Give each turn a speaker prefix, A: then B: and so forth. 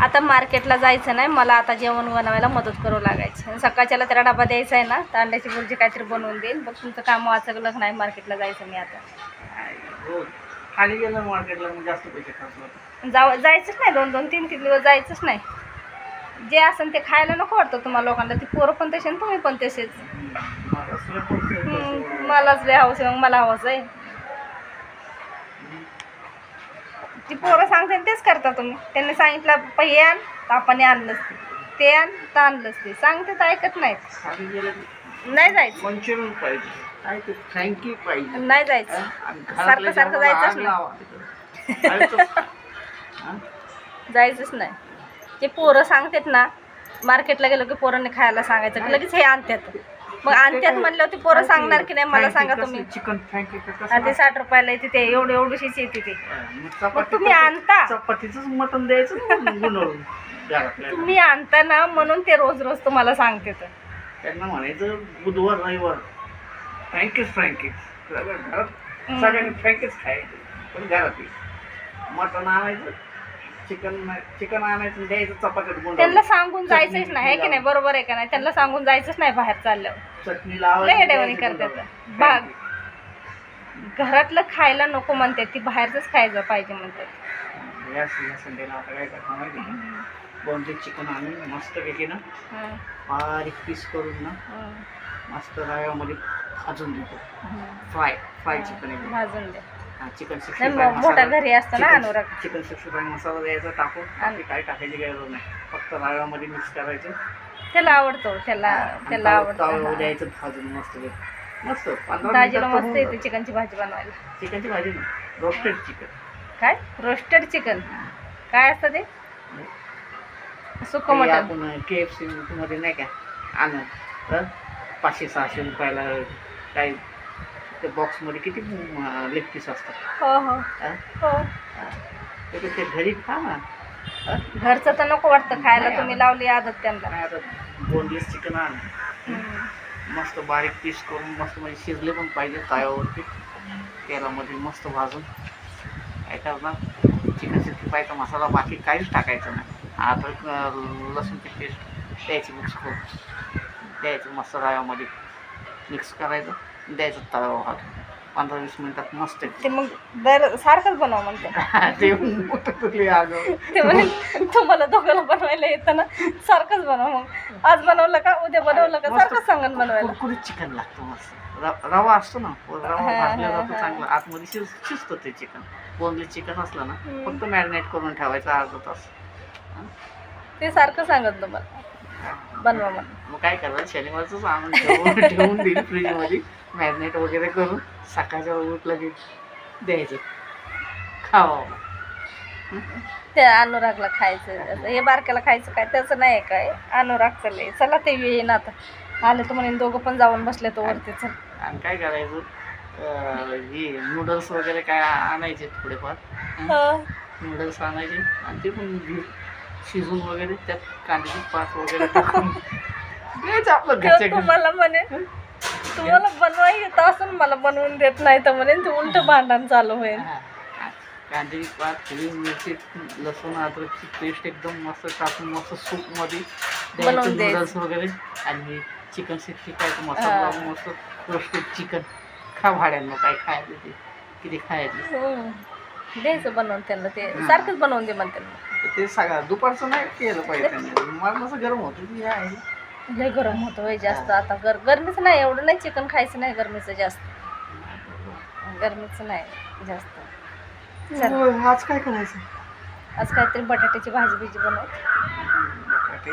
A: आता मार्केटला जायचं नाही, मला आता जेवण बनवायला मदत करू लागायची. सकाळच्याला त्याला डबा द्यायचा आहे ना, तर अंड्याची भुर्जी काहीतरी बनवून देईल. बघ तुमचं काम वाचगलं नाही, मार्केटला जायचं मी आता.
B: खाली गेलं मार्केटला मग जास्त पैसे खर्च
A: जायचंच नाही, 2-2, 3-3 दिवस जायचंच नाही. जे असेल ते खायला नको वाटतं तुम्हाला लोकांना. ती पोरं पण तसे तुम्ही पण तसेच. मलाच लय हवस आहे, मग मला हवंच आहे. ती पोरं सांगते तेच करता तुम्ही. त्यांनी सांगितलं हे आण तर आपण आणलंच, ते आण तर आणलंच. ते सांगते तर ऐकत नाहीत. नाही जायचं, नाही जायचं, सारखं सारखं जायचंच नाही. जायचंच नाही. ते पोरं सांगतात ना, मार्केटला गेलो की पोरांनी खायला सांगायचं की लगेच हे आणतात. मग आणतात म्हणल्यावर ते पोरं सांगणार की नाही मला सांगा तुम्ही.
B: चिकन फ्रँकी
A: ते 60 रुपयाला येते, ते एवढीशीच येते. ते मग तुम्ही आणता,
B: चपातीचंच मटण द्यायचं.
A: तुम्ही आणता ना, म्हणून ते रोज रोज तुम्हाला सांगते. तर
B: त्यांना म्हणायचं बुधवार रविवार फ्रँकीच घरात सगळ्यांनी फ्रँकीच खायचं. पण घरात मटण आणायचं, चिकन आणायचं, द्यायचं चपात्यात. त्यांना
A: सांगून जायचंच नाही, की नाही? बरोबर आहे का नाही? त्यांना सांगून जायचंच नाही बाहेर चालल्यावर.
B: चटणी लावायची
A: करतात. घरातलं खायला नको म्हणतात, ती बाहेरच खायचं पाहिजे म्हणतात.
B: या संडेला आता काय करणार माहिती का, बोनलेस चिकन आणून मस्त पैकी ना बारीक पीस करून ना मस्त रव्यामध्ये भाजून देतो. फ्राय चिकन
A: भाजून दे.
B: चिकन 65
A: मोठा घरी असतं ना अनुराग.
B: चिकन 65 मसाला द्यायचा टाकून, आणि काय टाकायची गरज नाही, फक्त रव्यामध्ये मिक्स करायचं.
A: त्याला आवडतो, त्याला आवडतं.
B: द्यायचं भाजून मस्त मस्त.
A: दाजीला मस्त येते चिकनची भाजी बनवायला.
B: चिकनची भाजी ना, रोस्टेड चिकन.
A: काय रोस्टेड चिकन? काय असतं ते? सुकं मटण.
B: आपण KFC मध्ये नाही का आणत 500-600 रुपयाला काही ते बॉक्समध्ये किती लेग पीस असतात.
A: हो हो हो.
B: ते घरी खा ना.
A: घरचं तर नको वाटतं खायला, तुम्ही लावली आदत त्यांना.
B: आता बोनलेस चिकन आण, मस्त बारीक पीस करून मस्त, म्हणजे शिजले पण पाहिजे तव्यावरती तेलामध्ये मस्त भाजून. काय करणार, चिकन 65चा मसाला बाकी काहीच टाकायचं नाही. आता लसूणची पेस्ट द्यायची मिक्स करून, द्यायचं मस्त रव्यामध्ये मिक्स करायचं, द्यायचं तव्यावर. 15-20 मिनिटात मस्त.
A: ते मग सारखंच बनव म्हणते
B: ते
A: म्हणे तुम्हाला दोघांना बनवायला येतं ना, सारखंच बनव. मग आज बनवलं का, उद्या बनवलं का, सारखंच सांगून बनवायला.
B: कुरकुरीत चिकन लागतं मस्त. रवा असतो ना, रवा भाजला जातो चांगला, आतमध्ये शिजतं ते चिकन. बोनलेस चिकन असलं ना, फक्त मॅरिनेट करून ठेवायचं अर्धा तास.
A: ते सारखं सांगत तुम्हाला बनवा म्हणून.
B: मग काय करायचं, शनिवारच आणून ठेवून देईल फ्रीजमध्ये मॅरिनेट वगैरे करून. सकाळच्या उठलं की द्यायचं खावा.
A: ते अनुरागला खायचं, हे बारक्याला खायचं काय त्याचं नाही काय. अनुराग चालले, चला ते येईन आता आले तर म्हणे, दोघं पण जाऊन बसले तो वरती. चल.
B: आणि काय करायचं, हे नूडल्स वगैरे काय आणायचे थोडेफार. नूडल्स आणायचे आणि ते पण शिजून वगैरे त्यात कांद्याची पात वगैरे टाकून द्यायचं आपलं घरच्या.
A: तुम्हाला म्हणे तुम्हाला बनवायला येतं असून मला बनवून देत नाही तर म्हणे, ते उलट भांडण चालू होईल.
B: कांद्याची पात, हिरवी मिरची, लसूण अद्रकची पेस्ट एकदम मस्त टाकून मस्त सूपमध्ये द्यायचं नूडल्स वगैरे. आणि चिकन 65 मसाला लावून मस्त रोस्टेड चिकन खा. भाड्यांना काय खायचं ते किती खायचं
A: द्यायचं बनवून त्यांना. ते सारखंच बनवून दे म्हणते.
B: ते सगळं दुपारचं नाही केलं पाहिजे त्यांनी. मला असं गरम होतं की आहे
A: लय गरम होतं जास्त. आता गरमीचं नाही एवढं, नाही चिकन खायचं नाही गरमीचं जास्त, गरमीचं नाही जास्त.
B: आज काय करायचं?
A: आज काहीतरी बटाट्याची भाजी बनव.
B: बटाटे